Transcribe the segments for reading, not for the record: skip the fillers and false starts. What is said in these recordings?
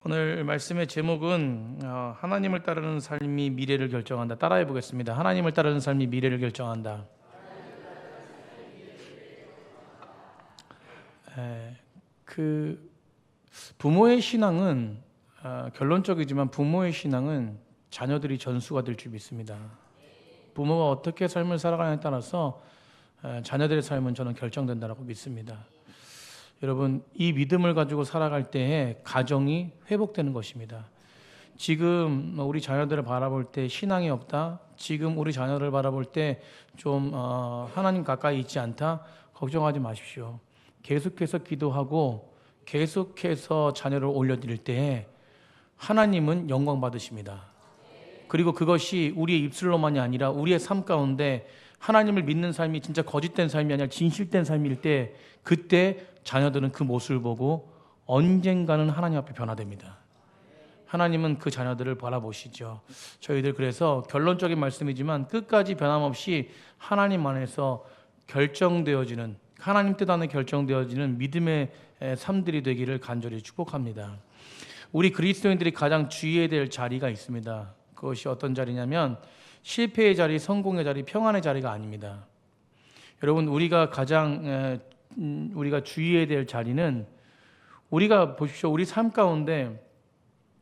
오늘 말씀의 제목은 하나님을 따르는 삶이 미래를 결정한다. 따라해 보겠습니다. 하나님을 따르는 삶이 미래를 결정한다. 그 부모의 신앙은 결론적이지만 부모의 신앙은 자녀들이 전수가 될 줄 믿습니다. 부모가 어떻게 삶을 살아가냐에 따라서 자녀들의 삶은 저는 결정된다고 믿습니다. 여러분, 이 믿음을 가지고 살아갈 때에 가정이 회복되는 것입니다. 지금 우리 자녀들을 바라볼 때 신앙이 없다, 지금 우리 자녀를 바라볼 때 좀 하나님 가까이 있지 않다, 걱정하지 마십시오. 계속해서 기도하고 계속해서 자녀를 올려드릴 때에 하나님은 영광 받으십니다. 그리고 그것이 우리의 입술로만이 아니라 우리의 삶 가운데 하나님을 믿는 삶이 진짜 거짓된 삶이 아니라 진실된 삶일 때, 그때 자녀들은 그 모습을 보고 언젠가는 하나님 앞에 변화됩니다. 하나님은 그 자녀들을 바라보시죠. 저희들 그래서 결론적인 말씀이지만 끝까지 변함없이 하나님 안에서 결정되어지는, 하나님 뜻 안에 결정되어지는 믿음의 삶들이 되기를 간절히 축복합니다. 우리 그리스도인들이 가장 주의해야 될 자리가 있습니다. 그것이 어떤 자리냐면 실패의 자리, 성공의 자리, 평안의 자리가 아닙니다. 여러분, 우리가 주의해야 될 자리는, 우리가 보십시오. 우리 삶 가운데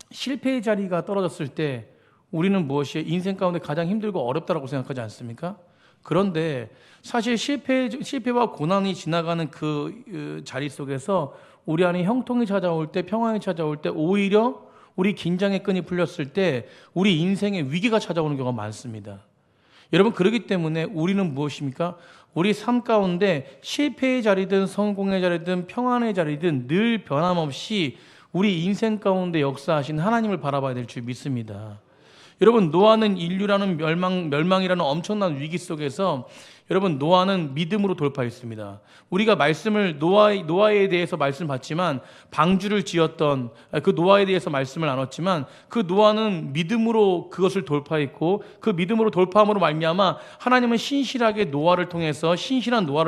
실패의 자리가 떨어졌을 때 우리는 무엇이에요? 인생 가운데 가장 힘들고 어렵다고 생각하지 않습니까? 그런데 사실 실패와 고난이 지나가는 그 자리 속에서 우리 안에 형통이 찾아올 때, 평안이 찾아올 때, 오히려 우리 긴장의 끈이 풀렸을 때 우리 인생에 위기가 찾아오는 경우가 많습니다. 여러분, 그렇기 때문에 우리는 무엇입니까? 우리 삶 가운데 실패의 자리든 성공의 자리든 평안의 자리든 늘 변함없이 우리 인생 가운데 역사하신 하나님을 바라봐야 될 줄 믿습니다. 여러분, 노아는 인류라는 멸망이라는 엄청난 위기 속에서 여러분, 노아는 믿음으로 돌파했습니다. 우리가 말씀을 노아에 대해서 말씀 받지만, 방주를 지었던 그 노아에 대해서 말씀을 나눴지만, 그 노아는 믿음으로 그것을 돌파했고, 그 믿음으로 돌파함으로 말미암아 하나님은 신실한 노아를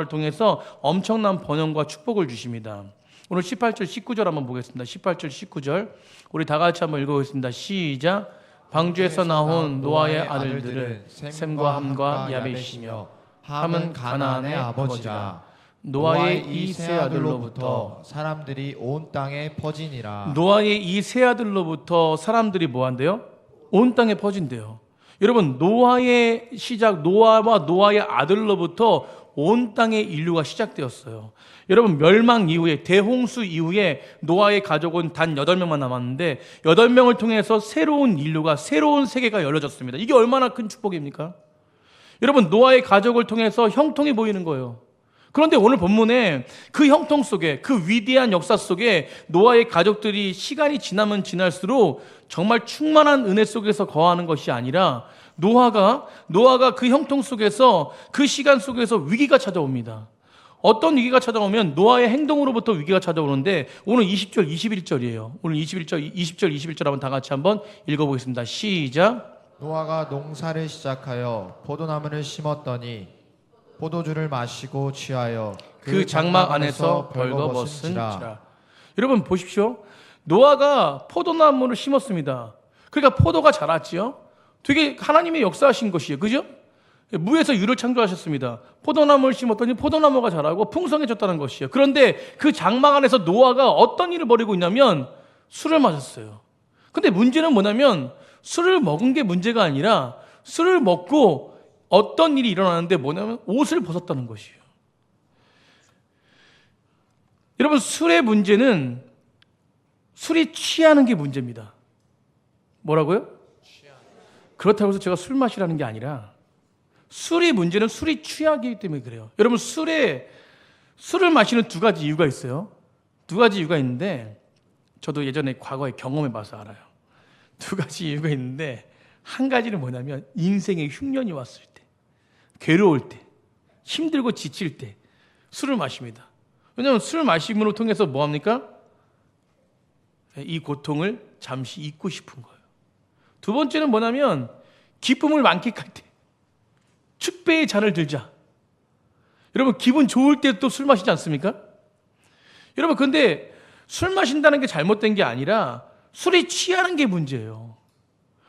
통해서 엄청난 번영과 축복을 주십니다. 오늘 18절 19절 한번 보겠습니다. 18절 19절 우리 다 같이 한번 읽어보겠습니다. 시작. 방주에서 나온 노아의 아들들은 셈과 함과 야벳이며 함은 가나안의 아버지라. 노아의 이 세 아들로부터 사람들이 온 땅에 퍼지니라. 노아의 이 세 아들로부터 사람들이 뭐 한대요? 온 땅에 퍼진대요. 여러분, 노아의 시작, 노아와 노아의 아들로부터 온 땅의 인류가 시작되었어요. 여러분, 멸망 이후에, 대홍수 이후에 노아의 가족은 단 8명만 남았는데 8명을 통해서 새로운 인류가, 새로운 세계가 열려졌습니다. 이게 얼마나 큰 축복입니까? 여러분, 노아의 가족을 통해서 형통이 보이는 거예요. 그런데 오늘 본문에 그 형통 속에, 그 위대한 역사 속에 노아의 가족들이 시간이 지나면 지날수록 정말 충만한 은혜 속에서 거하는 것이 아니라 노아가 그 형통 속에서, 그 시간 속에서 위기가 찾아옵니다. 어떤 위기가 찾아오면 노아의 행동으로부터 위기가 찾아오는데, 오늘 20절 21절이에요. 오늘 20절 21절 한번 다 같이 한번 읽어보겠습니다. 시작. 노아가 농사를 시작하여 포도나무를 심었더니 포도주를 마시고 취하여 그 장막 안에서 벌거벗은지라. 여러분 보십시오. 노아가 포도나무를 심었습니다. 그러니까 포도가 자랐지요. 되게 하나님의 역사하신 것이에요. 그죠? 무에서 유를 창조하셨습니다. 포도나무를 심었더니 포도나무가 자라고 풍성해졌다는 것이에요. 그런데 그 장막 안에서 노아가 어떤 일을 벌이고 있냐면 술을 마셨어요. 근데 문제는 뭐냐면 술을 먹은 게 문제가 아니라 술을 먹고 어떤 일이 일어나는데 뭐냐면 옷을 벗었다는 것이에요. 여러분, 술의 문제는 술이 취하는 게 문제입니다. 뭐라고요? 그렇다고 해서 제가 술 마시라는 게 아니라, 술의 문제는 술이 취하기 때문에 그래요. 여러분, 술을 마시는 두 가지 이유가 있어요. 두 가지 이유가 있는데, 저도 예전에 과거에 경험해 봐서 알아요. 두 가지 이유가 있는데, 한 가지는 뭐냐면 인생에 흉년이 왔을 때, 괴로울 때, 힘들고 지칠 때 술을 마십니다. 왜냐하면 술 마심으로 통해서 뭐합니까? 이 고통을 잠시 잊고 싶은 거예요. 두 번째는 뭐냐면 기쁨을 만끽할 때, 축배의 잔을 들자. 여러분, 기분 좋을 때 또 술 마시지 않습니까? 여러분, 근데 술 마신다는 게 잘못된 게 아니라 술이 취하는 게 문제예요.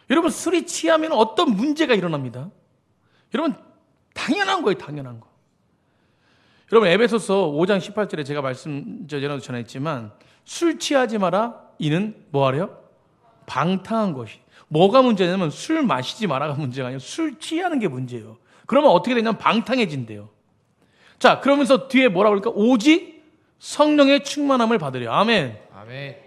여러분, 술이 취하면 어떤 문제가 일어납니다. 여러분, 당연한 거예요, 당연한 거. 여러분, 에베소서 5장 18절에 제가 말씀 전에도 전했지만 술 취하지 마라. 이는 뭐 하래요? 방탕한 것이. 뭐가 문제냐면 술 마시지 마라가 문제가 아니라 술 취하는 게 문제예요. 그러면 어떻게 되냐면 방탕해진대요. 자, 그러면서 뒤에 뭐라고 그럴까? 오직 성령의 충만함을 받으려. 아멘. 아멘.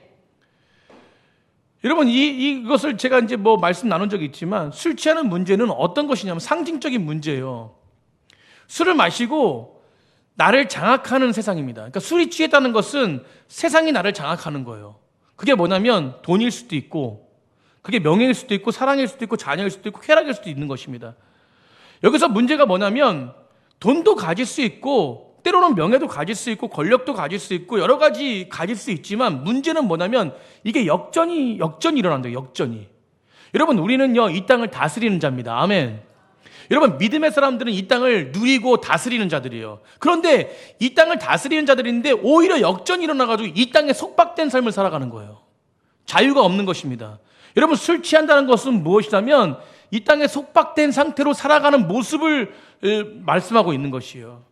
여러분, 이것을 제가 이제 뭐 말씀 나눈 적이 있지만 술 취하는 문제는 어떤 것이냐면 상징적인 문제예요. 술을 마시고 나를 장악하는 세상입니다. 그러니까 술이 취했다는 것은 세상이 나를 장악하는 거예요. 그게 뭐냐면 돈일 수도 있고, 그게 명예일 수도 있고, 사랑일 수도 있고, 자녀일 수도 있고, 쾌락일 수도 있는 것입니다. 여기서 문제가 뭐냐면 돈도 가질 수 있고, 때로는 명예도 가질 수 있고, 권력도 가질 수 있고, 여러 가지 가질 수 있지만 문제는 뭐냐면 이게 역전이 일어난대요. 역전이. 여러분, 우리는요 이 땅을 다스리는 자입니다. 아멘. 여러분, 믿음의 사람들은 이 땅을 누리고 다스리는 자들이에요. 그런데 이 땅을 다스리는 자들인데 오히려 역전이 일어나가지고 이 땅에 속박된 삶을 살아가는 거예요. 자유가 없는 것입니다. 여러분, 술 취한다는 것은 무엇이냐면 이 땅에 속박된 상태로 살아가는 모습을 말씀하고 있는 것이에요.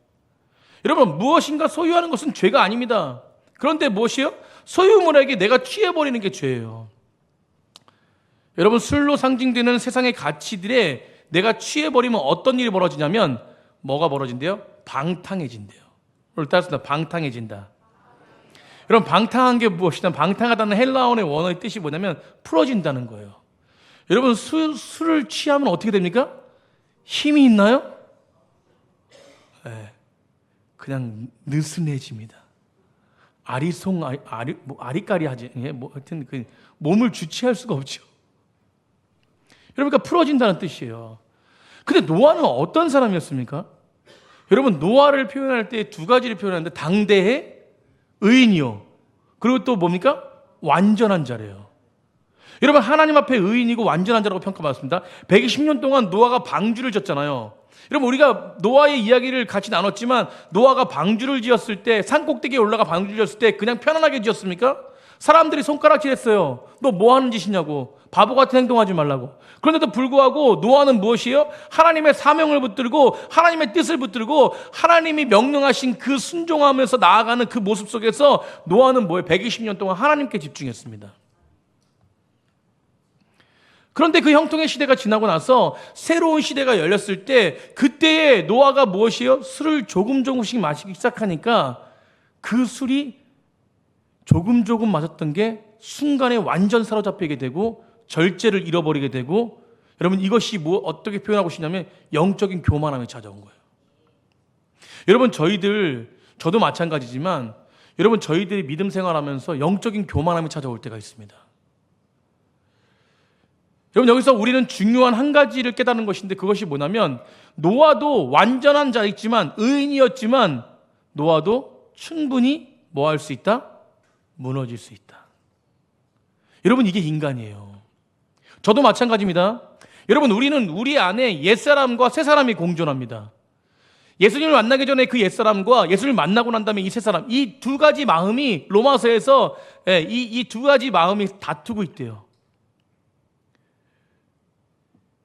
여러분, 무엇인가 소유하는 것은 죄가 아닙니다. 그런데 무엇이요? 소유물에게 내가 취해버리는 게 죄예요. 여러분, 술로 상징되는 세상의 가치들에 내가 취해버리면 어떤 일이 벌어지냐면 뭐가 벌어진대요? 방탕해진대요. 오늘 따라서 방탕해진다. 여러분, 방탕한 게 무엇이냐? 방탕하다는 헬라어의 원어의 뜻이 뭐냐면 풀어진다는 거예요. 여러분, 술을 취하면 어떻게 됩니까? 힘이 있나요? 네, 그냥 느슨해집니다. 아리까리 하지. 하여튼 몸을 주체할 수가 없죠. 여러분, 그러니까 풀어진다는 뜻이에요. 근데 노아는 어떤 사람이었습니까? 여러분, 노아를 표현할 때 두 가지를 표현하는데 당대의 의인이요. 그리고 또 뭡니까? 완전한 자래요. 여러분, 하나님 앞에 의인이고 완전한 자라고 평가받았습니다. 120년 동안 노아가 방주를 졌잖아요. 여러분, 우리가 노아의 이야기를 같이 나눴지만 노아가 방주를 지었을 때, 산 꼭대기에 올라가 방주를 지었을 때 그냥 편안하게 지었습니까? 사람들이 손가락질했어요. 너 뭐 하는 짓이냐고. 바보 같은 행동하지 말라고. 그런데도 불구하고 노아는 무엇이에요? 하나님의 사명을 붙들고 하나님의 뜻을 붙들고 하나님이 명령하신 그 순종하면서 나아가는 그 모습 속에서 노아는 뭐예요? 120년 동안 하나님께 집중했습니다. 그런데 그 형통의 시대가 지나고 나서 새로운 시대가 열렸을 때 그때의 노아가 무엇이에요? 술을 조금씩 마시기 시작하니까 그 술이 조금 마셨던 게 순간에 완전 사로잡히게 되고 절제를 잃어버리게 되고, 여러분, 이것이 어떻게 표현하고 싶냐면 영적인 교만함이 찾아온 거예요. 여러분, 저도 마찬가지지만 여러분, 저희들이 믿음 생활하면서 영적인 교만함이 찾아올 때가 있습니다. 여러분, 여기서 우리는 중요한 한 가지를 깨닫는 것인데 그것이 뭐냐면 노아도 완전한 자였지만, 의인이었지만 노아도 충분히 뭐 할 수 있다? 무너질 수 있다. 여러분, 이게 인간이에요. 저도 마찬가지입니다. 여러분, 우리는 우리 안에 옛사람과 새사람이 공존합니다. 예수님을 만나기 전에 그 옛사람과 예수님을 만나고 난 다음에 이 새사람, 이 두 가지 마음이 로마서에서 이 두 가지 마음이 다투고 있대요.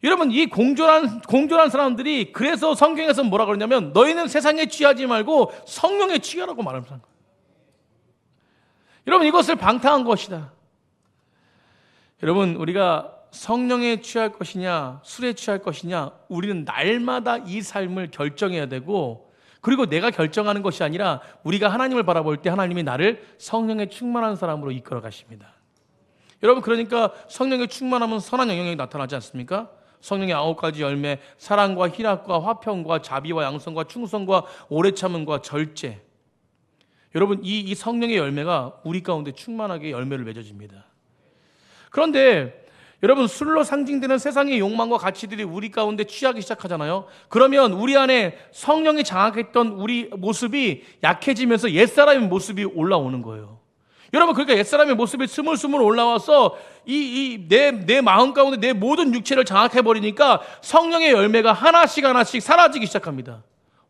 여러분, 이 공존한 사람들이 그래서 성경에서 뭐라 그러냐면 너희는 세상에 취하지 말고 성령에 취하라고 말합니다. 여러분, 이것을 방탕한 것이다. 여러분, 우리가 성령에 취할 것이냐 술에 취할 것이냐, 우리는 날마다 이 삶을 결정해야 되고, 그리고 내가 결정하는 것이 아니라 우리가 하나님을 바라볼 때 하나님이 나를 성령에 충만한 사람으로 이끌어 가십니다. 여러분, 그러니까 성령에 충만하면 선한 영향이 나타나지 않습니까? 성령의 9가지 열매, 사랑과 희락과 화평과 자비와 양성과 충성과 오래 참음과 절제. 여러분, 이 성령의 열매가 우리 가운데 충만하게 열매를 맺어집니다. 그런데 여러분, 술로 상징되는 세상의 욕망과 가치들이 우리 가운데 취하기 시작하잖아요. 그러면 우리 안에 성령이 장악했던 우리 모습이 약해지면서 옛사람의 모습이 올라오는 거예요. 여러분, 그러니까 옛사람의 모습이 스물스물 올라와서 내 마음 가운데 내 모든 육체를 장악해버리니까 성령의 열매가 하나씩 사라지기 시작합니다.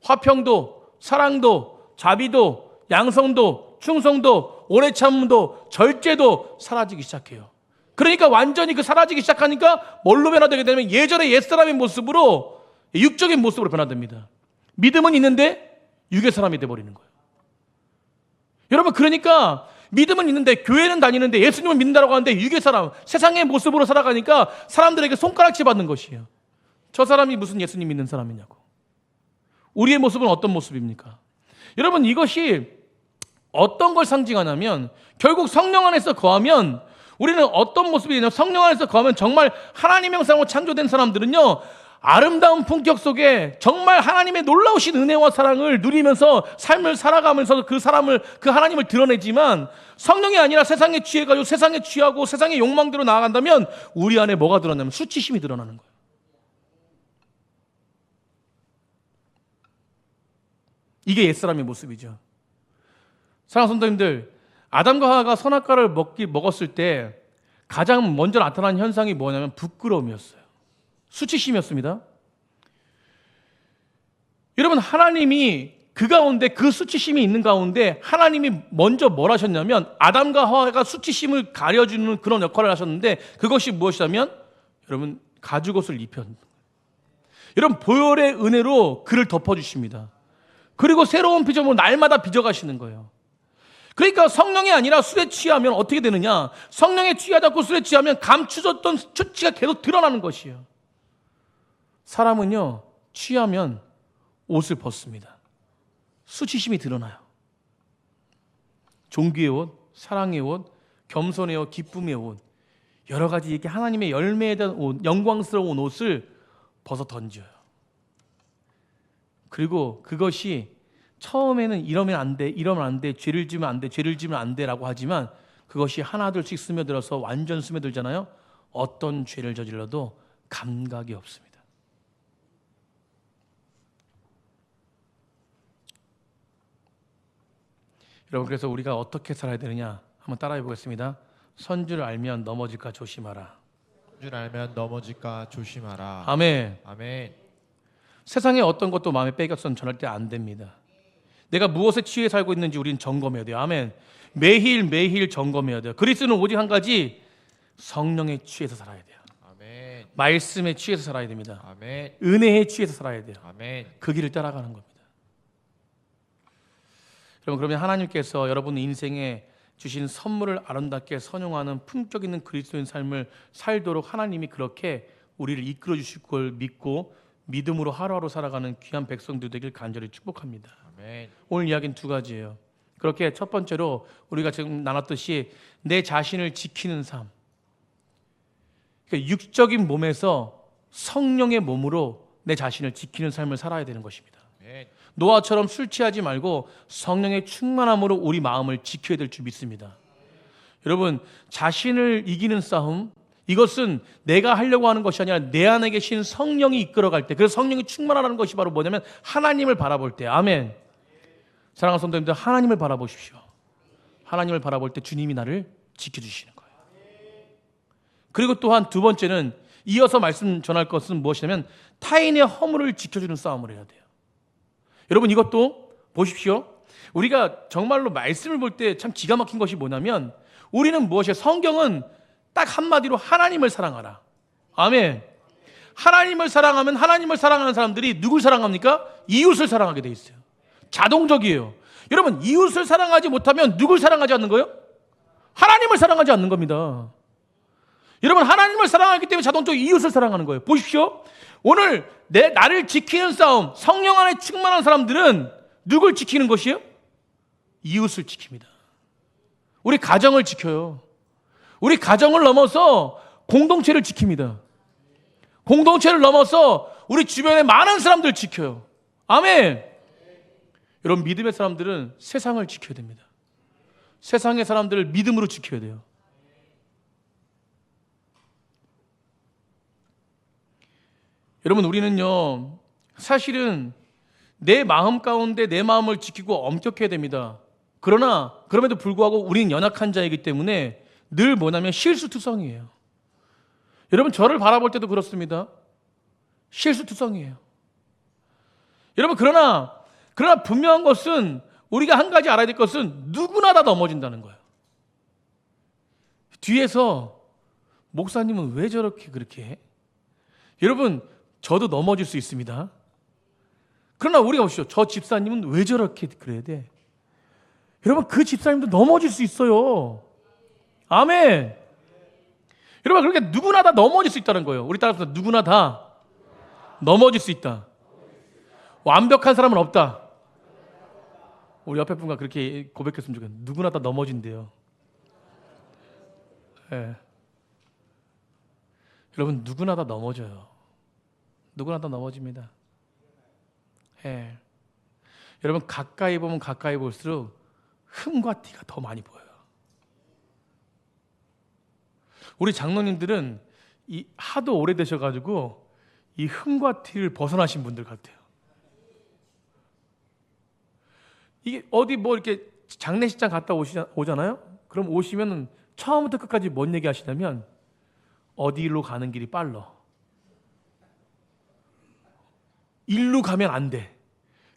화평도, 사랑도, 자비도, 양성도, 충성도, 오래 참음도, 절제도 사라지기 시작해요. 그러니까 완전히 그 사라지기 시작하니까 뭘로 변화되게 되면 예전의 옛사람의 모습으로, 육적인 모습으로 변화됩니다. 믿음은 있는데 육의 사람이 돼버리는 거예요. 여러분, 그러니까 믿음은 있는데, 교회는 다니는데, 예수님을 믿는다고 하는데 육의 사람, 세상의 모습으로 살아가니까 사람들에게 손가락질 받는 것이에요. 저 사람이 무슨 예수님 믿는 사람이냐고. 우리의 모습은 어떤 모습입니까? 여러분, 이것이 어떤 걸 상징하냐면, 결국 성령 안에서 거하면 우리는 어떤 모습이냐면, 성령 안에서 거하면 정말 하나님의 형상으로 창조된 사람들은요, 아름다운 품격 속에 정말 하나님의 놀라우신 은혜와 사랑을 누리면서 삶을 살아가면서 그 하나님을 드러내지만, 성령이 아니라 세상에 취해가지고 세상에 취하고 세상의 욕망대로 나아간다면 우리 안에 뭐가 드러나면 수치심이 드러나는 거예요. 이게 옛사람의 모습이죠. 사랑하는 성도님들, 아담과 하와가 선악과를 먹었을 때 가장 먼저 나타난 현상이 뭐냐면 부끄러움이었어요. 수치심이었습니다. 여러분, 하나님이 그 가운데, 그 수치심이 있는 가운데 하나님이 먼저 뭘 하셨냐면, 아담과 하와가 수치심을 가려주는 그런 역할을 하셨는데, 그것이 무엇이냐면 여러분, 가죽옷을 입혔습니다. 여러분, 보혈의 은혜로 그를 덮어주십니다. 그리고 새로운 피조물로 날마다 빚어가시는 거예요. 그러니까 성령이 아니라 술에 취하면 어떻게 되느냐? 성령에 취하지 않고 술에 취하면 감추졌던 수치가 계속 드러나는 것이에요. 사람은요, 취하면 옷을 벗습니다. 수치심이 드러나요. 종기의 옷, 사랑의 옷, 겸손의 옷, 기쁨의 옷, 여러 가지 이렇게 하나님의 열매에 대한 옷, 영광스러운 옷을 벗어 던져요. 그리고 그것이 처음에는 이러면 안 돼, 이러면 안 돼, 죄를 지으면 안 돼, 죄를 지으면 안 돼라고 하지만, 그것이 하나둘씩 스며들어서 완전 스며들잖아요. 어떤 죄를 저질러도 감각이 없습니다. 여러분, 그래서 우리가 어떻게 살아야 되느냐 한번 따라해 보겠습니다. 선줄 알면 넘어질까 조심하라. 줄 알면 넘어질까 조심하라. 아멘. 아멘. 세상에 어떤 것도 마음에 빼앗겨서는 절대 안 됩니다. 내가 무엇에 취해 살고 있는지 우리는 점검해야 돼요. 아멘. 매일 점검해야 돼요. 그리스도는 오직 한 가지, 성령에 취해서 살아야 돼요. 아멘. 말씀에 취해서 살아야 됩니다. 아멘. 은혜에 취해서 살아야 돼요. 아멘. 그 길을 따라가는 겁니다. 여러분, 그러면 하나님께서 여러분 인생에 주신 선물을 아름답게 선용하는 품격 있는 그리스도인 삶을 살도록 하나님이 그렇게 우리를 이끌어 주실 걸 믿고 믿음으로 하루하루 살아가는 귀한 백성들 되길 간절히 축복합니다. 아멘. 오늘 이야기는 두 가지예요. 그렇게 첫 번째로 우리가 지금 나눴듯이 내 자신을 지키는 삶, 그러니까 육적인 몸에서 성령의 몸으로 내 자신을 지키는 삶을 살아야 되는 것입니다. 아멘. 노아처럼 술 취하지 말고 성령의 충만함으로 우리 마음을 지켜야 될 줄 믿습니다. 여러분, 자신을 이기는 싸움, 이것은 내가 하려고 하는 것이 아니라 내 안에 계신 성령이 이끌어갈 때, 그래서 성령이 충만하라는 것이 바로 뭐냐면 하나님을 바라볼 때. 아멘. 사랑하는 성도님들, 하나님을 바라보십시오. 하나님을 바라볼 때 주님이 나를 지켜주시는 거예요. 그리고 또한 두 번째는 이어서 말씀 전할 것은 무엇이냐면 타인의 허물을 지켜주는 싸움을 해야 돼요. 여러분, 이것도 보십시오. 우리가 정말로 말씀을 볼 때 참 기가 막힌 것이 뭐냐면, 우리는 무엇이에요? 성경은 딱 한마디로 하나님을 사랑하라. 아멘. 하나님을 사랑하면 하나님을 사랑하는 사람들이 누굴 사랑합니까? 이웃을 사랑하게 돼 있어요. 자동적이에요. 여러분, 이웃을 사랑하지 못하면 누굴 사랑하지 않는 거예요? 하나님을 사랑하지 않는 겁니다. 여러분, 하나님을 사랑하기 때문에 자동적으로 이웃을 사랑하는 거예요. 보십시오. 오늘 나를 지키는 싸움, 성령 안에 충만한 사람들은 누굴 지키는 것이에요? 이웃을 지킵니다. 우리 가정을 지켜요. 우리 가정을 넘어서 공동체를 지킵니다. 공동체를 넘어서 우리 주변의 많은 사람들을 지켜요. 아멘. 여러분, 믿음의 사람들은 세상을 지켜야 됩니다. 세상의 사람들을 믿음으로 지켜야 돼요. 여러분, 우리는요, 사실은 내 마음 가운데 내 마음을 지키고 엄격해야 됩니다. 그러나 그럼에도 불구하고 우리는 연약한 자이기 때문에 늘 뭐냐면 실수투성이에요. 여러분, 저를 바라볼 때도 그렇습니다. 실수투성이에요. 여러분, 그러나 분명한 것은, 우리가 한 가지 알아야 될 것은 누구나 다 넘어진다는 거예요. 뒤에서 목사님은 왜 저렇게 그렇게 해? 여러분, 저도 넘어질 수 있습니다. 그러나 우리가 보시죠. 저 집사님은 왜 저렇게 그래야 돼? 여러분, 그 집사님도 넘어질 수 있어요. 아멘. 여러분, 그렇게 누구나 다 넘어질 수 있다는 거예요. 우리 따라서 누구나 다 넘어질 수 있다. 완벽한 사람은 없다. 우리 옆에 분과 그렇게 고백했으면 좋겠는데, 누구나 다 넘어진대요. 예. 여러분, 누구나 다 넘어져요. 누구나 다 넘어집니다. 예. 여러분, 가까이 보면 가까이 볼수록 흠과 티가 더 많이 보여요. 우리 장로님들은 하도 오래되셔가지고 이 흠과 티를 벗어나신 분들 같아요. 이게 어디 뭐 이렇게 장례식장 갔다 오잖아요? 그럼 오시면 처음부터 끝까지 뭔 얘기 하시냐면 어디로 가는 길이 빨라. 일로 가면 안 돼.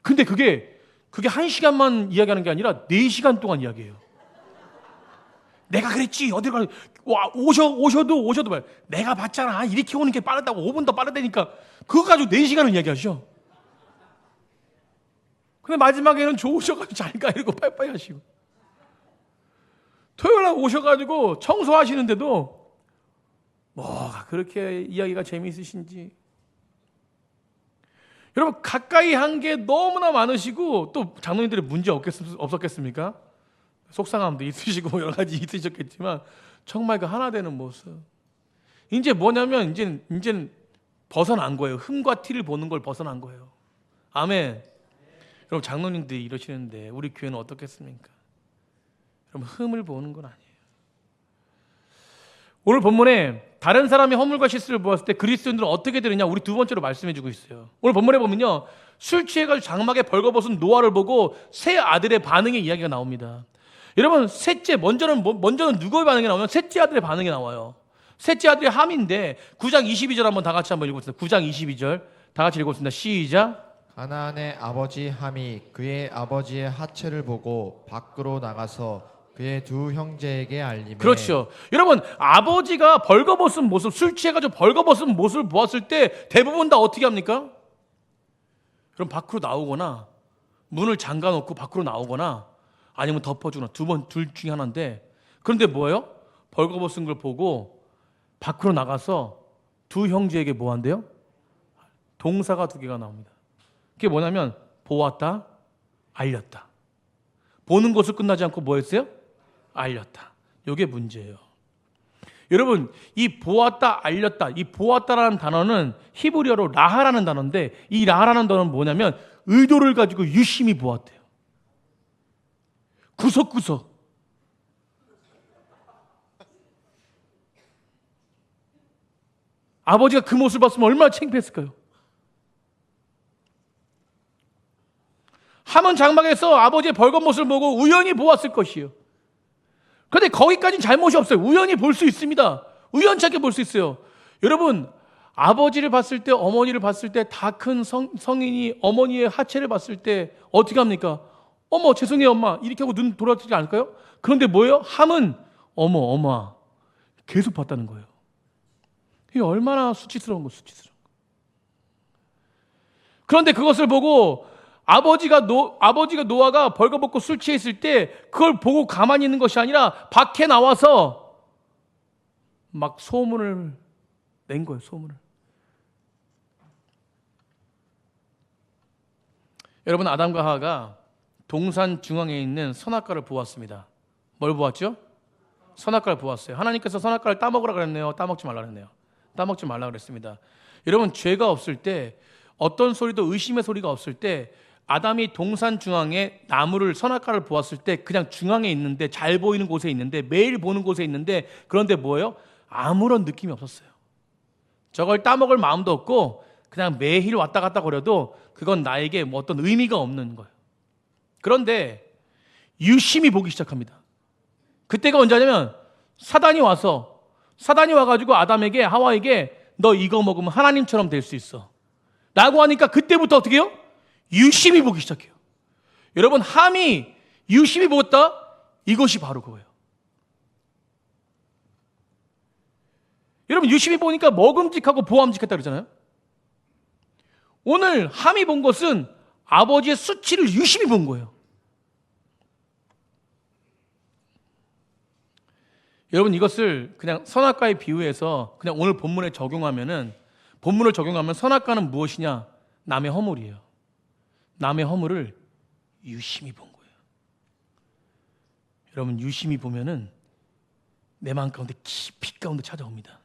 근데 그게 1시간만 이야기하는 게 아니라 4시간 동안 이야기해요. 내가 그랬지. 어디로 가는 오셔도 말. 내가 봤잖아. 이렇게 오는 게 빠르다고 5분 더 빠르다니까. 그거 가지고 4시간을 이야기하셔. 근데 마지막에는 좋으셔가지고 잘가 이러고 빠이빠이 하시고. 토요일날 오셔가지고 청소하시는데도 뭐가 그렇게 이야기가 재미있으신지. 여러분, 가까이 한 게 너무나 많으시고 또 장로님들이 문제 없었겠습니까? 속상함도 있으시고 여러 가지 있으셨겠지만 정말 그 하나 되는 모습. 이제 뭐냐면 이제는 벗어난 거예요. 흠과 티를 보는 걸 벗어난 거예요. 아멘. 여러분, 장로님들이 이러시는데 우리 교회는 어떻겠습니까? 여러분, 흠을 보는 건 아니에요. 오늘 본문에 다른 사람의 허물과 실수를 보았을 때 그리스도인들은 어떻게 되느냐, 우리 두 번째로 말씀해 주고 있어요. 오늘 본문에 보면요, 술 취해가지고 장막에 벌거벗은 노아를 보고 세 아들의 반응의 이야기가 나옵니다. 여러분, 먼저는 누구의 반응이 나오면 셋째 아들의 반응이 나와요. 셋째 아들이 함인데 9장 22절 한번 다 같이 한번 읽어보겠습니다. 9장 22절 다 같이 읽어보겠습니다. 시작. 가나안의 아버지 함이 그의 아버지의 하체를 보고 밖으로 나가서 그의 두 형제에게 알림해. 그렇죠. 여러분, 아버지가 벌거벗은 모습, 술 취해가지고 벌거벗은 모습을 보았을 때 대부분 다 어떻게 합니까? 그럼 밖으로 나오거나 문을 잠가놓고 밖으로 나오거나 아니면 덮어주거나 둘 중에 하나인데, 그런데 뭐예요? 벌거벗은 걸 보고 밖으로 나가서 두 형제에게 뭐 한대요? 동사가 2개가 나옵니다. 그게 뭐냐면 보았다, 알렸다. 보는 것을 끝나지 않고 뭐 했어요? 알렸다. 이게 문제예요. 여러분, 이 보았다, 알렸다, 이 보았다라는 단어는 히브리어로 라하라는 단어인데, 이 라하라는 단어는 뭐냐면 의도를 가지고 유심히 보았대요. 구석구석. 아버지가 그 모습을 봤으면 얼마나 창피했을까요? 함은 장막에서 아버지의 벌건 모습을 보고 우연히 보았을 것이요. 그런데 거기까지는 잘못이 없어요. 우연히 볼 수 있습니다. 우연찮게 볼 수 있어요. 여러분, 아버지를 봤을 때, 어머니를 봤을 때, 다 큰 성인이 어머니의 하체를 봤을 때 어떻게 합니까? 어머, 죄송해요 엄마, 이렇게 하고 눈 돌아가지 않을까요? 그런데 뭐예요? 함은 어머, 엄마 계속 봤다는 거예요. 이게 얼마나 수치스러운 거. 그런데 그것을 보고 아버지가 노아가 벌거벗고 술 취해 있을 때 그걸 보고 가만히 있는 것이 아니라 밖에 나와서 막 소문을 낸 거예요. 소문을. 여러분, 아담과 하와가 동산 중앙에 있는 선악과를 보았습니다. 뭘 보았죠? 선악과를 보았어요. 하나님께서 선악과를 따먹으라 그랬네요? 따먹지 말라 그랬네요? 따먹지 말라 그랬습니다. 여러분, 죄가 없을 때, 어떤 소리도 의심의 소리가 없을 때, 아담이 동산 중앙에 나무를, 선악과를 보았을 때 그냥 중앙에 있는데, 잘 보이는 곳에 있는데, 매일 보는 곳에 있는데, 그런데 뭐예요? 아무런 느낌이 없었어요. 저걸 따먹을 마음도 없고 그냥 매일 왔다 갔다 거려도 그건 나에게 뭐 어떤 의미가 없는 거예요. 그런데 유심히 보기 시작합니다. 그때가 언제냐면 사단이 와가지고 아담에게, 하와에게 너 이거 먹으면 하나님처럼 될 수 있어 라고 하니까 그때부터 어떻게 해요? 유심히 보기 시작해요. 여러분, 함이 유심히 보았다, 이것이 바로 그거예요. 여러분 유심히 보니까 먹음직하고 보암직했다 그러잖아요. 오늘 함이 본 것은 아버지의 수치를 유심히 본 거예요. 여러분 이것을 그냥 선악과에 비유해서 그냥 오늘 본문에 적용하면은, 본문을 적용하면 선악과는 무엇이냐? 남의 허물이에요. 남의 허물을 유심히 본 거예요. 여러분 유심히 보면은 내 마음 가운데 깊이 가운데 찾아옵니다.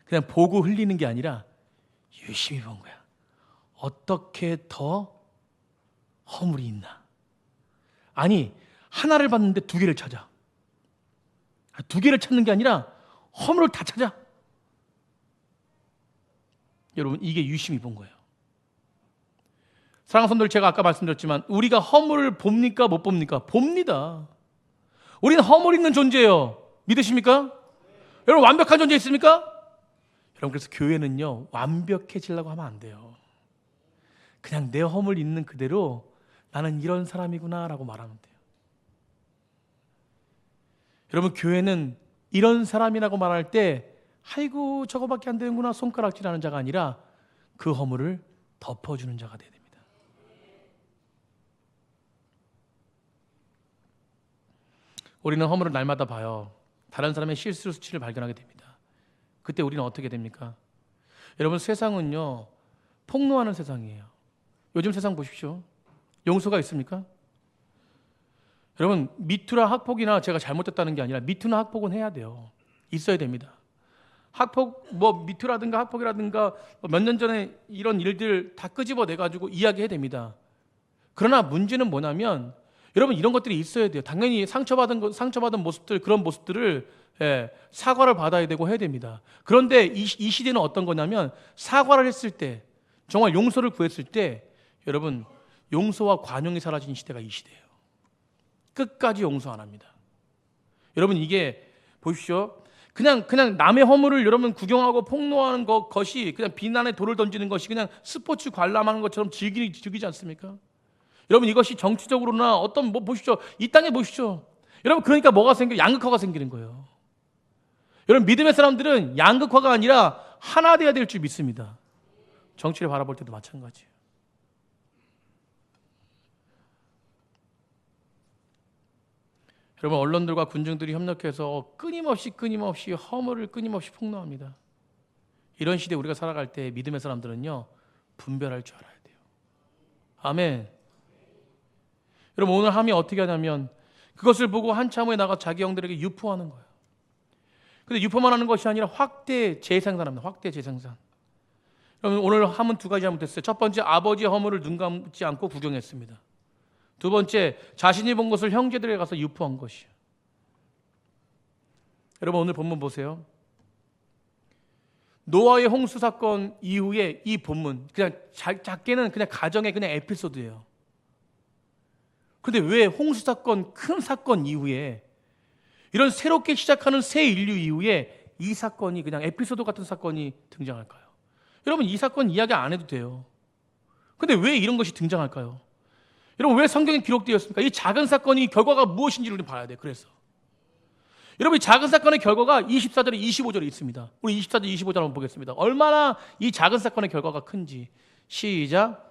그냥 보고 흘리는 게 아니라 유심히 본 거야. 어떻게 더 허물이 있나? 아니, 하나를 봤는데 두 개를 찾아. 두 개를 찾는 게 아니라 허물을 다 찾아. 여러분 이게 유심히 본 거예요. 사랑하는 성도들, 제가 아까 말씀드렸지만 우리가 허물을 봅니까 못 봅니까? 봅니다. 우리는 허물 있는 존재예요. 믿으십니까? 여러분 완벽한 존재 있습니까? 여러분 그래서 교회는요 완벽해지려고 하면 안 돼요. 그냥 내 허물 있는 그대로 나는 이런 사람이구나 라고 말하면 돼요. 여러분 교회는 이런 사람이라고 말할 때 아이고 저거밖에 안 되는구나 손가락질하는 자가 아니라 그 허물을 덮어주는 자가 돼야 됩니다. 우리는 허물을 날마다 봐요. 다른 사람의 실수 수치를 발견하게 됩니다. 그때 우리는 어떻게 됩니까? 여러분 세상은요 폭로하는 세상이에요. 요즘 세상 보십시오. 용서가 있습니까? 여러분 미투나 학폭이나 제가 잘못했다는 게 아니라 미투나 학폭은 해야 돼요. 있어야 됩니다. 학폭 뭐 미투라든가 학폭이라든가 몇 년 전에 이런 일들 다 끄집어내 가지고 이야기해야 됩니다. 그러나 문제는 뭐냐면 여러분 이런 것들이 있어야 돼요. 당연히 상처받은 모습들, 그런 모습들을 사과를 받아야 되고 해야 됩니다. 그런데 이 시대는 어떤 거냐면 사과를 했을 때, 정말 용서를 구했을 때 여러분 용서와 관용이 사라진 시대가 이 시대예요. 끝까지 용서 안 합니다. 여러분 이게 보십시오. 그냥 남의 허물을 여러분 구경하고 폭로하는 것이 그냥 비난의 돌을 던지는 것이 그냥 스포츠 관람하는 것처럼 즐기지 않습니까? 여러분 이것이 정치적으로나 어떤 뭐 보십시오. 이 땅에 보십시오. 여러분 그러니까 뭐가 생겨? 양극화가 생기는 거예요. 여러분 믿음의 사람들은 양극화가 아니라 하나 돼야 될 줄 믿습니다. 정치를 바라볼 때도 마찬가지예요. 여러분 언론들과 군중들이 협력해서 끊임없이 허물을 끊임없이 폭로합니다. 이런 시대에 우리가 살아갈 때 믿음의 사람들은요 분별할 줄 알아야 돼요. 아멘. 여러분 오늘 함이 어떻게 하냐면 그것을 보고 한참 후에 나가 자기 형들에게 유포하는 거예요. 근데 유포만 하는 것이 아니라 확대 재생산합니다. 확대 재생산. 여러분 오늘 함은 두 가지 잘못했어요. 첫 번째 아버지의 허물을 눈 감지 않고 구경했습니다. 두 번째 자신이 본 것을 형제들에게 가서 유포한 것이에요. 여러분 오늘 본문 보세요. 노아의 홍수 사건 이후에 이 본문 그냥 작게는 그냥 가정의 그냥 에피소드예요. 그런데 왜 홍수 사건 큰 사건 이후에 이런 새롭게 시작하는 새 인류 이후에 이 사건이 그냥 에피소드 같은 사건이 등장할까요? 여러분 이 사건 이야기 안 해도 돼요. 근데 왜 이런 것이 등장할까요? 여러분 왜 성경에 기록되었습니까? 이 작은 사건이 결과가 무엇인지를 봐야 돼요. 그래서 여러분 이 작은 사건의 결과가 24절에 25절에 있습니다. 우리 24절 25절 한번 보겠습니다. 얼마나 이 작은 사건의 결과가 큰지. 시작.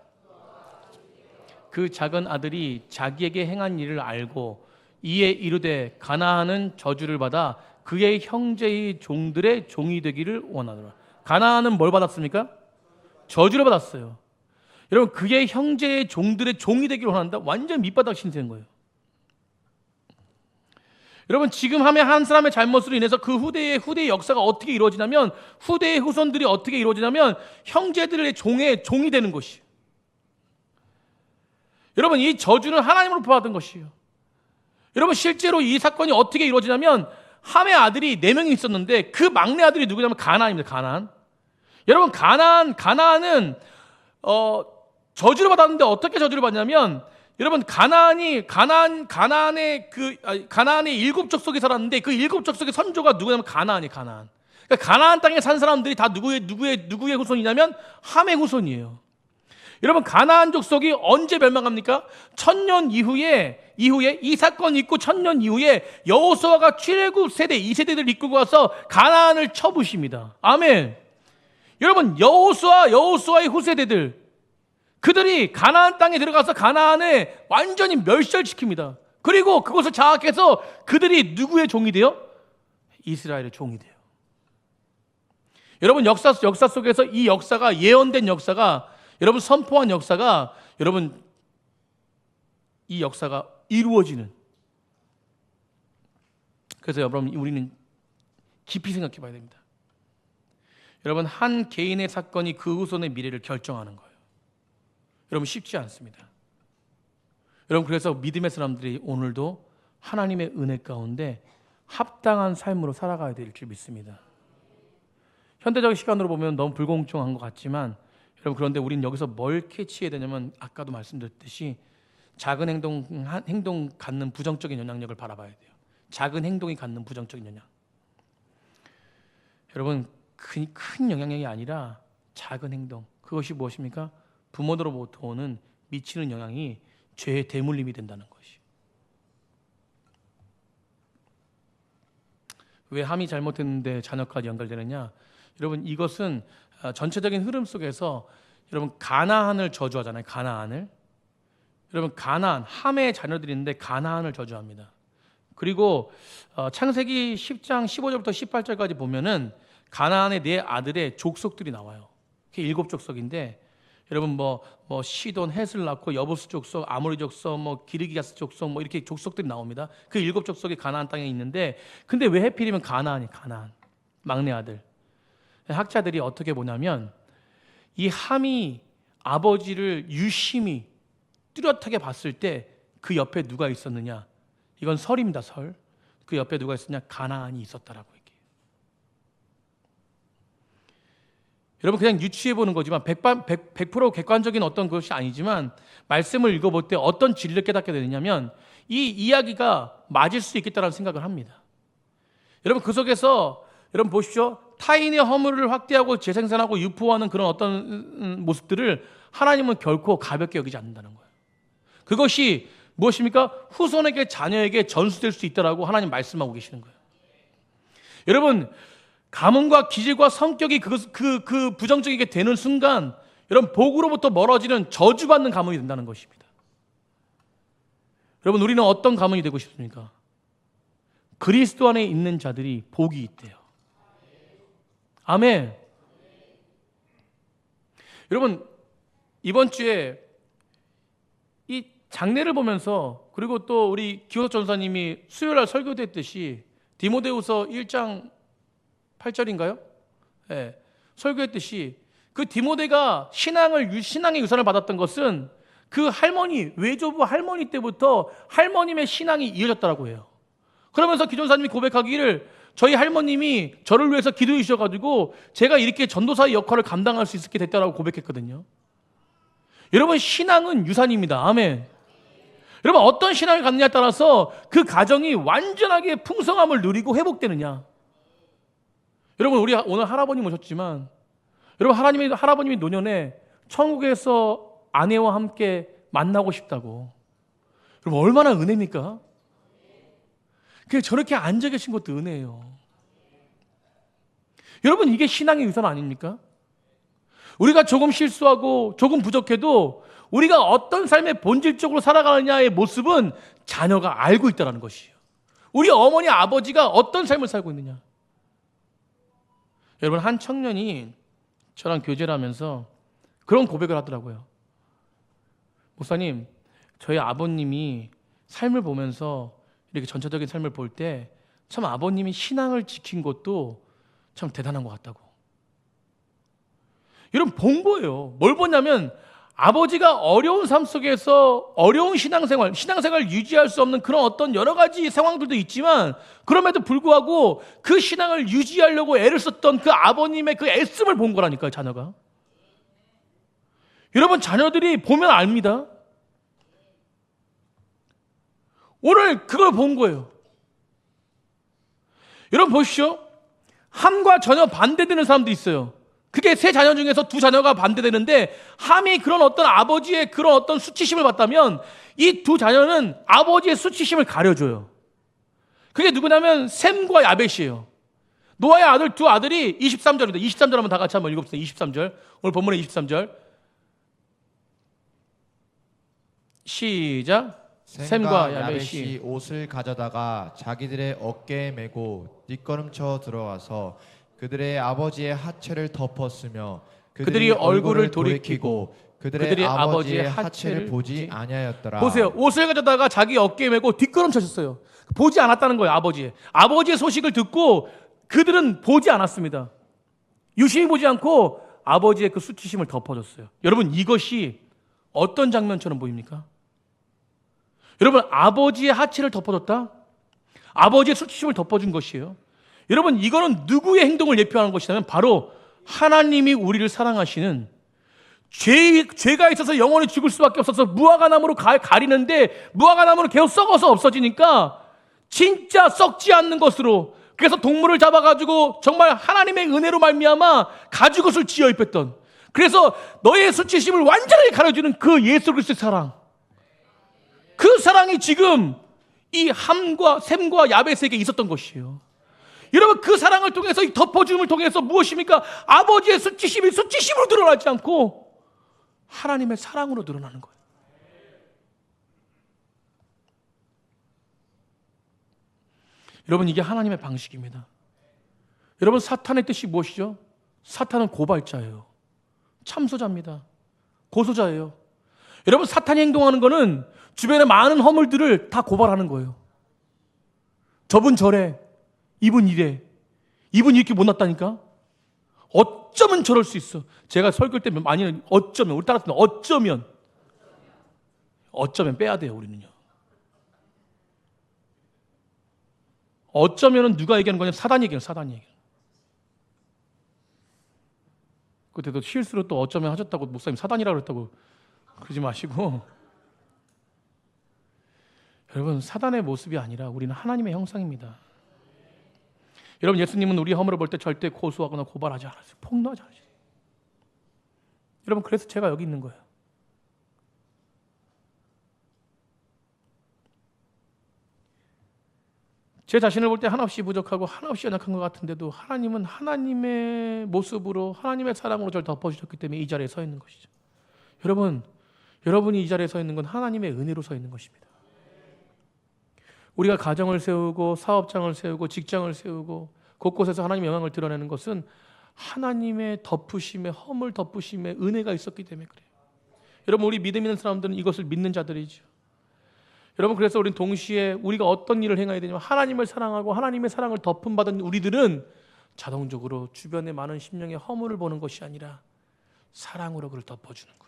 그 작은 아들이 자기에게 행한 일을 알고 이에 이르되 가나안은 저주를 받아 그의 형제의 종들의 종이 되기를 원하더라. 가나안은 뭘 받았습니까? 저주를 받았어요. 여러분 그의 형제의 종들의 종이 되기를 원한다. 완전 밑바닥 신세인 거예요. 여러분 지금 하면 한 사람의 잘못으로 인해서 그 후대의 역사가 어떻게 이루어지냐면 후대의 후손들이 어떻게 이루어지냐면 형제들의 종이 되는 것이에요. 여러분 이 저주는 하나님으로부터 받은 것이에요. 여러분 실제로 이 사건이 어떻게 이루어지냐면 함의 아들이 4명이 있었는데 그 막내 아들이 누구냐면 가나안입니다. 가나안. 여러분 가나안은 저주를 받았는데 어떻게 저주를 받냐면 여러분 가나안의 7 족속이 살았는데 그 7 족속의 선조가 누구냐면 가나안이에요. 가나안. 그러니까 가나안 땅에 산 사람들이 다 누구의 후손이냐면 함의 후손이에요. 여러분 가나안 족속이 언제 멸망합니까? 1000년 이후에 이 사건이 있고 1000년 이후에 여호수아가 출애굽 세대 2세대들 이끌고 와서 가나안을 쳐부십니다. 아멘. 여러분 여호수아의 후세대들 그들이 가나안 땅에 들어가서 가나안에 완전히 멸절시킵니다. 그리고 그것을 장악해서 그들이 누구의 종이 돼요? 이스라엘의 종이 돼요. 여러분 역사 속에서 이 역사가 예언된 역사가 여러분 선포한 역사가 여러분 이 역사가 이루어지는 그래서 여러분 우리는 깊이 생각해 봐야 됩니다. 여러분 한 개인의 사건이 그 후손의 미래를 결정하는 거예요. 여러분 쉽지 않습니다. 여러분 그래서 믿음의 사람들이 오늘도 하나님의 은혜 가운데 합당한 삶으로 살아가야 될 줄 믿습니다. 현대적 시간으로 보면 너무 불공정한 것 같지만 여러분 그런데 우리는 여기서 뭘 캐치해야 되냐면 아까도 말씀드렸듯이 작은 행동 갖는 부정적인 영향력을 바라봐야 돼요. 작은 행동이 갖는 부정적인 영향. 여러분 큰 영향력이 아니라 작은 행동. 그것이 무엇입니까? 부모로부터 오는 미치는 영향이 죄의 대물림이 된다는 것이. 왜 함이 잘못했는데 자녀까지 연결되느냐? 여러분 이것은 전체적인 흐름 속에서 여러분 가나안을 저주하잖아요. 가나안을. 여러분 가나안, 함의 자녀들인데 가나안을 저주합니다. 그리고 창세기 10장 15절부터 18절까지 보면은 가나안의 네 아들의 족속들이 나와요. 그게 7족속인데 여러분 뭐 시돈, 헷을 낳고 여부스 족속, 아모리 족속, 뭐 기르기야스 족속 뭐 이렇게 족속들이 나옵니다. 그 7족속이 가나안 땅에 있는데 근데 왜 하필이면 가나안 막내 아들. 학자들이 어떻게 보냐면 이 함이 아버지를 유심히 뚜렷하게 봤을 때 그 옆에 누가 있었느냐? 이건 설입니다. 설. 그 옆에 누가 있었냐? 가나안이 있었다라고 얘기해요. 여러분 그냥 유추해 보는 거지만 100% 객관적인 어떤 것이 아니지만 말씀을 읽어볼 때 어떤 진리를 깨닫게 되느냐면 이 이야기가 맞을 수 있겠다라는 생각을 합니다. 여러분 그 속에서 여러분 보십시오. 타인의 허물을 확대하고 재생산하고 유포하는 그런 어떤 모습들을 하나님은 결코 가볍게 여기지 않는다는 거예요. 그것이 무엇입니까? 후손에게 자녀에게 전수될 수 있다라고 하나님 말씀하고 계시는 거예요. 여러분 가문과 기질과 성격이 그 부정적이게 되는 순간 여러분 복으로부터 멀어지는 저주받는 가문이 된다는 것입니다. 여러분 우리는 어떤 가문이 되고 싶습니까? 그리스도 안에 있는 자들이 복이 있대요. 아멘. 여러분 이번 주에 이 장례를 보면서 그리고 또 우리 기호석 전사님이 수요일날 설교도 했듯이 디모데후서 1장 8절인가요? 네, 설교했듯이 그 디모데가 신앙의 유산을 받았던 것은 그 할머니, 외조부 할머니 때부터 할머님의 신앙이 이어졌다라고 해요. 그러면서 기존사님이 고백하기를 저희 할머님이 저를 위해서 기도해 주셔가지고 제가 이렇게 전도사의 역할을 감당할 수 있게 됐다라고 고백했거든요. 여러분 신앙은 유산입니다. 아멘. 여러분 어떤 신앙을 갖느냐에 따라서 그 가정이 완전하게 풍성함을 누리고 회복되느냐. 여러분 우리 오늘 할아버님 오셨지만 여러분 할아버님이 노년에 천국에서 아내와 함께 만나고 싶다고. 여러분 얼마나 은혜입니까? 그냥 저렇게 앉아 계신 것도 은혜예요. 여러분 이게 신앙의 유산 아닙니까? 우리가 조금 실수하고 조금 부족해도 우리가 어떤 삶의 본질적으로 살아가느냐의 모습은 자녀가 알고 있다는 것이에요. 우리 어머니 아버지가 어떤 삶을 살고 있느냐. 여러분 한 청년이 저랑 교제를 하면서 그런 고백을 하더라고요. 목사님, 저희 아버님이 삶을 보면서 이렇게 전체적인 삶을 볼 때 참 아버님이 신앙을 지킨 것도 참 대단한 것 같다고. 여러분 본 거예요. 뭘 보냐면 아버지가 어려운 삶 속에서 어려운 신앙생활 유지할 수 없는 그런 어떤 여러 가지 상황들도 있지만 그럼에도 불구하고 그 신앙을 유지하려고 애를 썼던 그 아버님의 그 애씀을 본 거라니까요, 자녀가. 여러분 자녀들이 보면 압니다. 오늘 그걸 본 거예요. 여러분 보십시오. 함과 전혀 반대되는 사람도 있어요. 그게 세 자녀 중에서 두 자녀가 반대되는데 함이 그런 어떤 아버지의 그런 어떤 수치심을 받다면 이 두 자녀는 아버지의 수치심을 가려줘요. 그게 누구냐면 셈과 야벳이에요. 노아의 아들 두 아들이 23절입니다. 23절 한번 다 같이 한번 읽어봅시다. 23절. 오늘 본문의 23절. 시작. 셈과 야벳이 옷을 가져다가 자기들의 어깨에 메고 뒷걸음쳐 들어와서 그들의 아버지의 하체를 덮었으며 그들이 얼굴을 돌이키고 그들의 아버지의 하체를 보지 아니하였더라. 보세요. 옷을 가져다가 자기 어깨에 메고 뒷걸음쳤어요. 보지 않았다는 거예요. 아버지의 소식을 듣고 그들은 보지 않았습니다. 유심히 보지 않고 아버지의 그 수치심을 덮어줬어요. 여러분, 이것이 어떤 장면처럼 보입니까? 여러분, 아버지의 하체를 덮어줬다? 아버지의 수치심을 덮어준 것이에요. 여러분, 이거는 누구의 행동을 예표하는 것이냐면 바로 하나님이 우리를 사랑하시는, 죄가 있어서 영원히 죽을 수밖에 없어서 무화과나무로 가리는데 무화과나무는 계속 썩어서 없어지니까 진짜 썩지 않는 것으로, 그래서 동물을 잡아가지고 정말 하나님의 은혜로 말미암아 가죽옷을 지어 입혔던, 그래서 너의 수치심을 완전히 가려주는 그 예수 그리스도의 사랑, 그 사랑이 지금 이 함과 셈과 야벳에게 있었던 것이에요. 여러분, 그 사랑을 통해서, 이 덮어줌을 통해서 무엇입니까? 아버지의 수치심이 수치심으로 드러나지 않고 하나님의 사랑으로 드러나는 거예요. 여러분, 이게 하나님의 방식입니다. 여러분, 사탄의 뜻이 무엇이죠? 사탄은 고발자예요. 참소자입니다. 고소자예요. 여러분, 사탄이 행동하는 거는 주변에 많은 허물들을 다 고발하는 거예요. 저분 저래, 이분 이래, 이분 이렇게 못났다니까? 어쩌면 저럴 수 있어. 제가 설교 때 많이 어쩌면, 우리 따라서 어쩌면 빼야 돼요, 우리는요. 어쩌면은 누가 얘기하는 거냐면 사단이 얘기해요. 그때도 실수로 또 어쩌면 하셨다고 목사님 사단이라고 그랬다고 그러지 마시고, 여러분, 사단의 모습이 아니라 우리는 하나님의 형상입니다. 여러분, 예수님은 우리 허물을 볼 때 절대 고소하거나 고발하지 않았어요. 폭로하지 않으셨어요. 여러분, 그래서 제가 여기 있는 거예요. 제 자신을 볼 때 한없이 부족하고 한없이 연약한 것 같은데도 하나님은 하나님의 모습으로, 하나님의 사랑으로 저를 덮어주셨기 때문에 이 자리에 서 있는 것이죠. 여러분, 여러분이 이 자리에 서 있는 건 하나님의 은혜로 서 있는 것입니다. 우리가 가정을 세우고 사업장을 세우고 직장을 세우고 곳곳에서 하나님의 영광을 드러내는 것은 하나님의 덮으심에, 허물 덮으심에 은혜가 있었기 때문에 그래요. 여러분, 우리 믿음 있는 사람들은 이것을 믿는 자들이죠. 여러분, 그래서 우리는 동시에 우리가 어떤 일을 행해야 되냐면 하나님을 사랑하고 하나님의 사랑을 덮음받은 우리들은 자동적으로 주변의 많은 심령의 허물을 보는 것이 아니라 사랑으로 그를 덮어주는 거예요.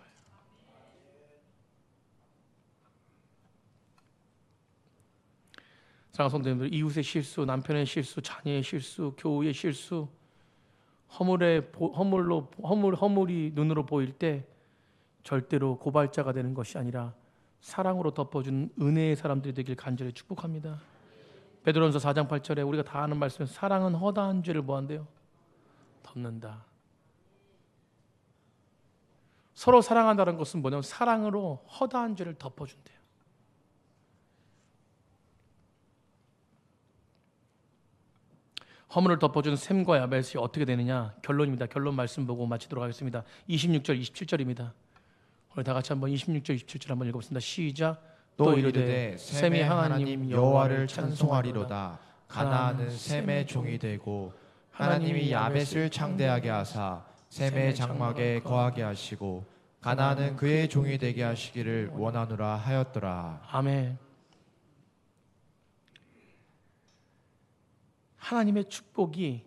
사랑하는 성도님들, 이웃의 실수, 남편의 실수, 자녀의 실수, 교우의 실수, 허물이 눈으로 보일 때 절대로 고발자가 되는 것이 아니라 사랑으로 덮어주는 은혜의 사람들이 되길 간절히 축복합니다. 베드로전서 4장 8절에 우리가 다 아는 말씀에서 사랑은 허다한 죄를 뭐한대요? 덮는다. 서로 사랑한다는 것은 뭐냐면 사랑으로 허다한 죄를 덮어준대요. 허물을 덮어준 셈과 야벳이 어떻게 되느냐? 결론입니다. 결론 말씀 보고 마치도록 하겠습니다. 26절, 27절입니다. 우리 다 같이 한번 26절, 27절 한번 읽어보겠습니다. 시작. 또 이르되 셈의 하나님 여호와를 찬송하리로다. 가나안은 셈의 종이 되고 하나님이 야벳을 창대하게 하사 셈의 장막에 거하게 하시고 가나안은 그의 종이 되게 하시기를 원하노라 하였더라. 아멘. 하나님의 축복이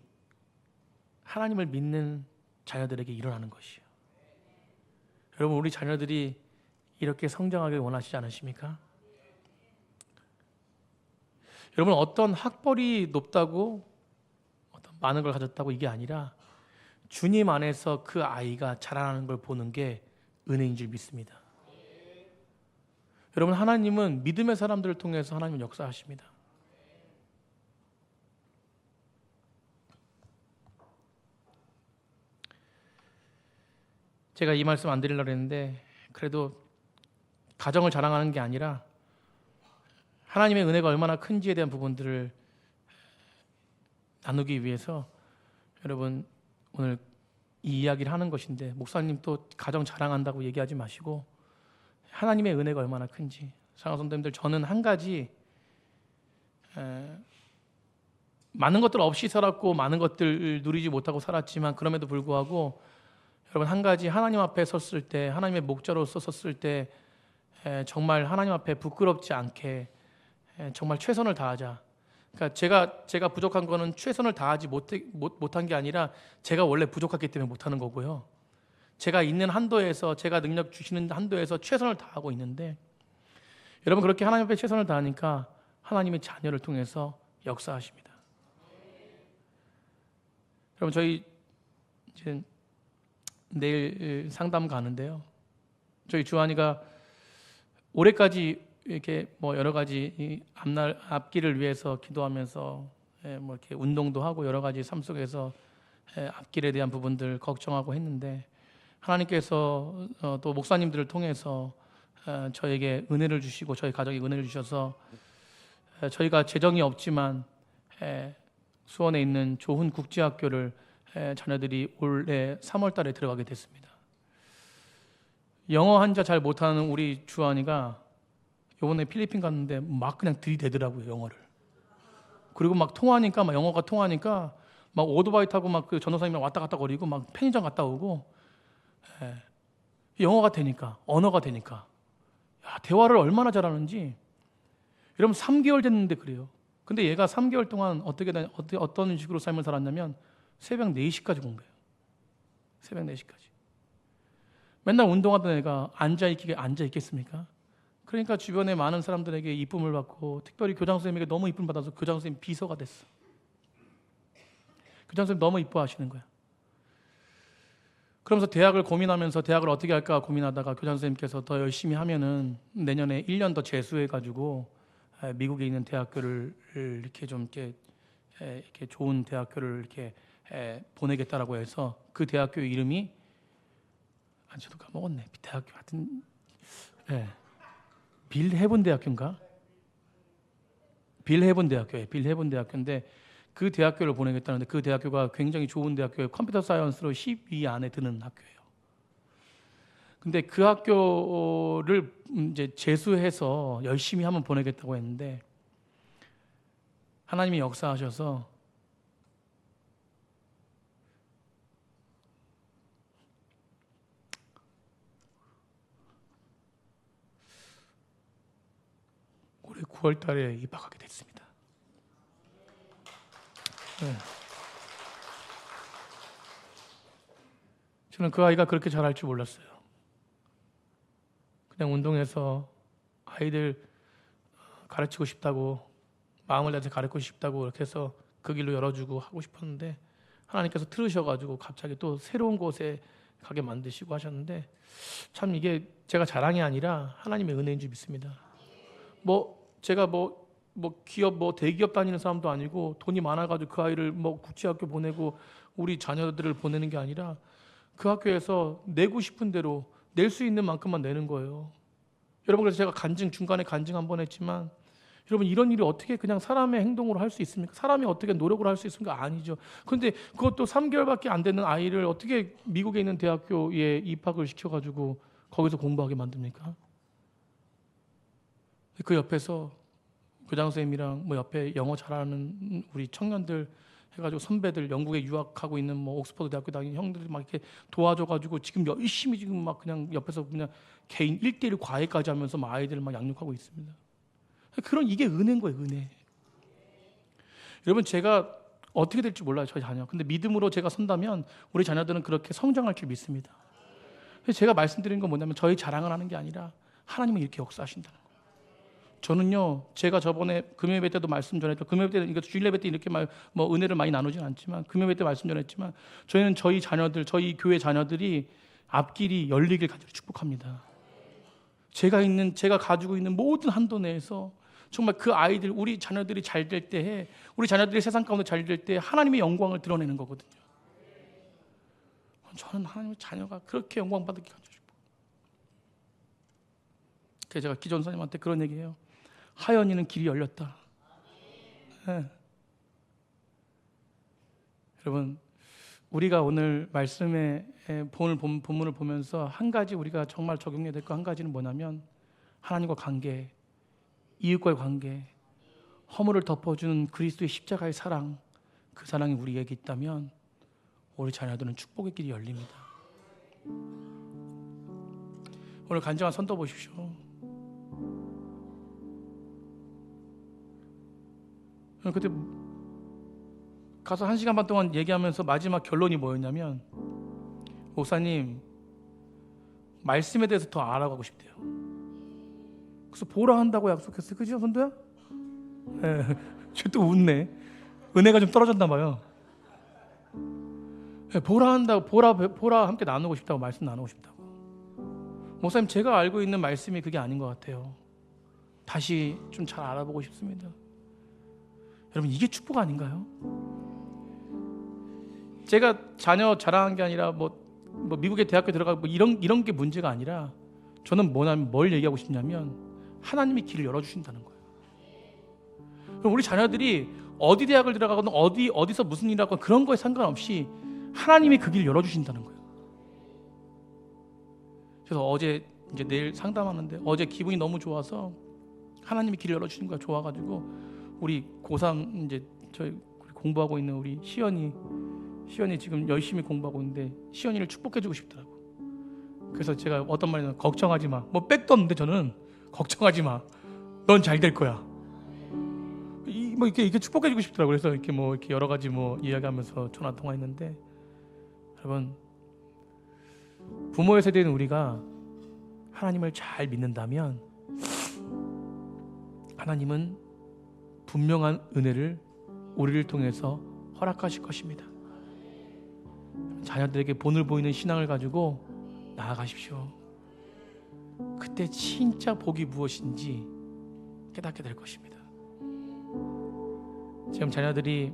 하나님을 믿는 자녀들에게 일어나는 것이에요. 여러분, 우리 자녀들이 이렇게 성장하길 원하시지 않으십니까? 여러분, 어떤 학벌이 높다고, 어떤 많은 걸 가졌다고 이게 아니라 주님 안에서 그 아이가 자라나는 걸 보는 게 은혜인 줄 믿습니다. 여러분, 하나님은 믿음의 사람들을 통해서 하나님은 역사하십니다. 제가 이 말씀 안 드리려고 했는데 그래도 가정을 자랑하는 게 아니라 하나님의 은혜가 얼마나 큰지에 대한 부분들을 나누기 위해서 여러분 오늘 이 이야기를 하는 것인데, 목사님 또 가정 자랑한다고 얘기하지 마시고 하나님의 은혜가 얼마나 큰지. 사랑하는 성도님들, 저는 한 가지 많은 것들 없이 살았고 많은 것들을 누리지 못하고 살았지만 그럼에도 불구하고 여러분 한 가지, 하나님 앞에 섰을 때, 하나님의 목자로서 섰을 때 정말 하나님 앞에 부끄럽지 않게 정말 최선을 다하자. 그러니까 제가 부족한 거는 최선을 다하지 못한 게 아니라 제가 원래 부족했기 때문에 못하는 거고요. 제가 있는 한도에서, 제가 능력 주시는 한도에서 최선을 다하고 있는데, 여러분 그렇게 하나님 앞에 최선을 다하니까 하나님의 자녀를 통해서 역사하십니다. 여러분 저희 이제 내일 상담 가는데요. 저희 주한이가 올해까지 이렇게 뭐 여러 가지 이 앞길을 위해서 기도하면서 뭐 이렇게 운동도 하고 여러 가지 삶 속에서 앞길에 대한 부분들 걱정하고 했는데, 하나님께서 또 목사님들을 통해서 저에게 은혜를 주시고 저희 가정에 은혜를 주셔서 저희가 재정이 없지만 수원에 있는 좋은 국제학교를 자녀들이 올해 3월 달에 들어가게 됐습니다. 영어 한자 잘 못하는 우리 주한이가 이번에 필리핀 갔는데 막 그냥 들이대더라고요, 영어를. 그리고 막 통하니까, 막 영어가 통하니까 막 오토바이 타고 막 그 전도사님이랑 왔다 갔다 거리고 막 편의점 갔다 오고, 영어가 되니까, 언어가 되니까, 야, 대화를 얼마나 잘하는지. 여러분 3개월 됐는데 그래요. 근데 얘가 3개월 동안 어떤 식으로 삶을 살았냐면 새벽 4시까지 공부해요. 새벽 4시까지. 맨날 운동하던 애가 앉아 있겠습니까? 그러니까 주변에 많은 사람들에게 이쁨을 받고, 특별히 교장 선생님에게 너무 이쁨을 받아서 교장 선생님 비서가 됐어. 교장 선생님 너무 이뻐하시는 거야. 그러면서 대학을 고민하면서 대학을 어떻게 할까 고민하다가 교장 선생님께서 더 열심히 하면은 내년에 1년 더 재수해가지고 미국에 있는 대학교를 이렇게 좀 이렇게 좋은 대학교를 이렇게 보내겠다라고 해서, 그 대학교 이름이 저도 까먹었네. 대학교 하여튼 빌 헤븐 대학교인가? 빌 헤븐 대학교예요. 빌 헤븐 대학교인데 그 대학교를 보내겠다는데, 그 대학교가 굉장히 좋은 대학교예요. 컴퓨터 사이언스로 10위 안에 드는 학교예요. 근데 그 학교를 이제 재수해서 열심히 한번 보내겠다고 했는데, 하나님이 역사하셔서 올해 9월 달에 입학하게 됐습니다. 네. 저는 그 아이가 그렇게 잘할 줄 몰랐어요. 그냥 운동해서 아이들 가르치고 싶다고, 마음을 다해서 가르치고 싶다고 이렇게 해서 그 길로 열어주고 하고 싶었는데, 하나님께서 틀으셔가지고 갑자기 또 새로운 곳에 가게 만드시고 하셨는데, 참 이게 제가 자랑이 아니라 하나님의 은혜인 줄 믿습니다. 제가 기업 대기업 다니는 사람도 아니고 돈이 많아가지고 그 아이를 국제학교 보내고 우리 자녀들을 보내는 게 아니라 그 학교에서 내고 싶은 대로 낼 수 있는 만큼만 내는 거예요. 여러분, 그래서 제가 중간에 간증 한번 했지만, 여러분 이런 일이 어떻게 그냥 사람의 행동으로 할 수 있습니까? 사람이 어떻게 노력을 할 수 있습니까? 아니죠. 그런데 그것도 3개월밖에 안 되는 아이를 어떻게 미국에 있는 대학교에 입학을 시켜가지고 거기서 공부하게 만듭니까? 그 옆에서 교장 선생님이랑 옆에 영어 잘하는 우리 청년들 해가지고 선배들, 영국에 유학하고 있는 옥스퍼드 대학교 다니는 형들이 막 이렇게 도와줘가지고 지금 열심히 지금 막 그냥 옆에서 그냥 개인 1:1 과외까지 하면서 막 아이들을 막 양육하고 있습니다. 이게 은혜인 거예요, 은혜. 여러분, 제가 어떻게 될지 몰라요, 저희 자녀. 근데 믿음으로 제가 선다면 우리 자녀들은 그렇게 성장할 줄 믿습니다. 그래서 제가 말씀드리는 건 뭐냐면, 저희 자랑을 하는 게 아니라 하나님은 이렇게 역사하신다는 거예요. 저는요, 제가 저번에 금요일 때도 말씀 전했죠. 금요일 때는 이거 주일 예배 때 이렇게 은혜를 많이 나누진 않지만, 금요일 때 말씀 전했지만, 저희는 저희 자녀들, 저희 교회 자녀들이 앞길이 열리길 간절히 축복합니다. 제가 가지고 있는 모든 한도 내에서 정말 그 아이들, 우리 자녀들이 잘 될 때에, 우리 자녀들이 세상 가운데 잘 될 때 하나님의 영광을 드러내는 거거든요. 저는 하나님의 자녀가 그렇게 영광받기 간절히. 그래서 제가 기존사님한테 그런 얘기해요. 하연이는 길이 열렸다. 네. 여러분, 우리가 오늘 말씀의 본문을 보면서 한 가지 우리가 정말 적용해야 될 거 한 가지는 뭐냐면 하나님과 관계, 이웃과의 관계, 허물을 덮어주는 그리스도의 십자가의 사랑, 그 사랑이 우리에게 있다면 우리 자녀들은 축복의 길이 열립니다. 오늘 간증한 손 떠보십시오. 그때 가서 1시간 반 동안 얘기하면서 마지막 결론이 뭐였냐면, 목사님 말씀에 대해서 더 알아가고 싶대요. 그래서 보라 한다고 약속했어요. 그죠, 선도야? 네. 쟤또 웃네. 은혜가 좀 떨어졌나 봐요. 네, 보라 한다고, 보라 함께 나누고 싶다고, 말씀 나누고 싶다고. 목사님, 제가 알고 있는 말씀이 그게 아닌 것 같아요. 다시 좀 잘 알아보고 싶습니다. 여러분, 이게 축복 아닌가요? 제가 자녀 자랑한 게 아니라 뭐 미국의 대학교 들어가고 이런 게 문제가 아니라, 저는 뭘 얘기하고 싶냐면 하나님이 길을 열어주신다는 거예요. 그럼 우리 자녀들이 어디 대학을 들어가거나 어디서 무슨 일을 하거나 그런 거에 상관없이 하나님이 그 길을 열어주신다는 거예요. 그래서 어제 이제 내일 상담하는데 어제 기분이 너무 좋아서 하나님이 길을 열어주신 거야. 좋아가지고 우리 고3 이제 저희 공부하고 있는 우리 시연이 지금 열심히 공부하고 있는데 시연이를 축복해주고 싶더라고. 그래서 제가 어떤 말이냐면, 걱정하지 마. 뭐 백도 없는데 저는 걱정하지 마. 넌 잘 될 거야. 뭐 이렇게 축복해주고 싶더라고. 그래서 이렇게 여러 가지 이야기하면서 전화 통화했는데, 여러분, 부모의 세대인 우리가 하나님을 잘 믿는다면 하나님은 분명한 은혜를 우리를 통해서 허락하실 것입니다. 자녀들에게 본을 보이는 신앙을 가지고 나아가십시오. 그때 진짜 복이 무엇인지 깨닫게 될 것입니다. 지금 자녀들이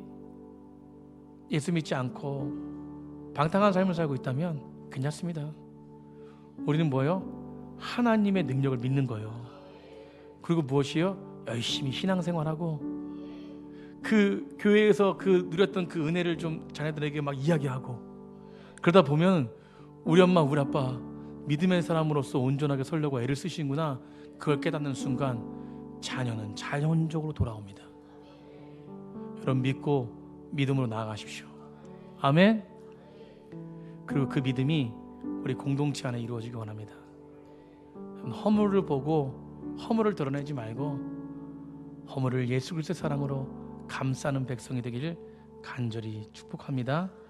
예수 믿지 않고 방탕한 삶을 살고 있다면 괜찮습니다. 우리는 뭐예요? 하나님의 능력을 믿는 거예요. 그리고 무엇이요? 열심히 신앙생활하고 그 교회에서 누렸던 그 은혜를 좀 자녀들에게 막 이야기하고, 그러다 보면 우리 엄마 우리 아빠 믿음의 사람으로서 온전하게 살려고 애를 쓰시는구나, 그걸 깨닫는 순간 자녀는 자연적으로 돌아옵니다. 여러분, 믿고 믿음으로 나아가십시오. 아멘. 그리고 그 믿음이 우리 공동체 안에 이루어지기 원합니다. 허물을 보고 허물을 드러내지 말고 허물을 예수 그리스도의 사랑으로 감싸는 백성이 되기를 간절히 축복합니다.